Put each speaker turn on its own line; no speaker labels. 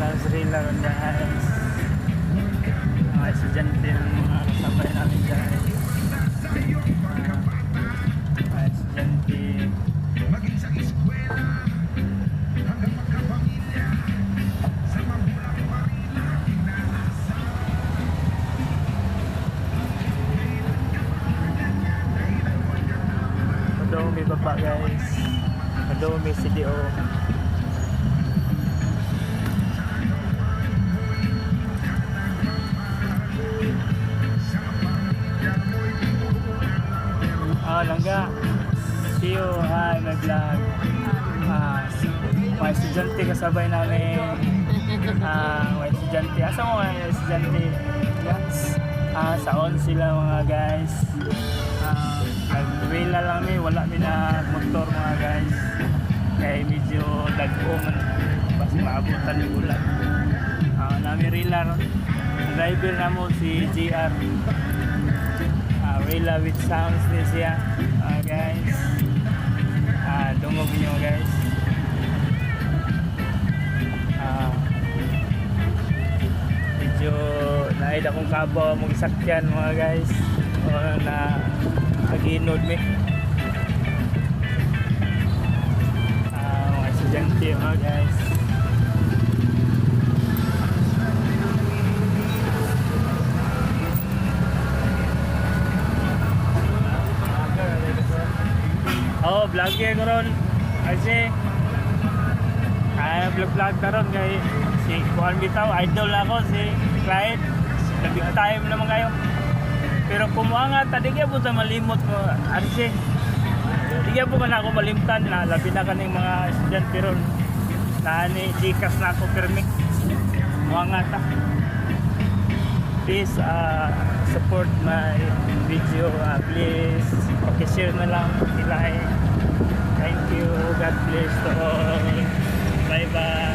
Rila ron guys. Mga estudyante ng mga kasabay namin guys. Mga estudyante.
Maging sa eskwela hanggang magkapamilya sa magulang Marila inasa.
Madumi baba guys. Madumi CDO. Langga. See you. Hi, my vlog. Mga estudyante kasabay namin. Mga estudyante. Asa mo mga estudyante? Yes. Sa on sila mga guys. Nag-rail na lang kami. Wala mi na motor mga guys. Kaya medyo dagko man. Basta maabutan yung ulan. Nami railer. Ang driver na mo si JR. Rila with sounds din siya guys. Dungog nyo guys. Medyo naid akong kabaw mong sakyan mga guys. Na aginod mi mga estudyante mga guys. Vlogger ko ron kasi vlog na ron kay si Juan Bitaw, idol ako si Clyde, big time naman kayo pero kumuha nga tadi kaya po sa malimot ko kasi di kaya po man ako malimtan na labi na kaning mga estudyante ron na ni Gcash na ako permit kumuha nga ta. Please support my video, please pakishare na lang, pakilike. Thank you. God bless to all. Bye bye.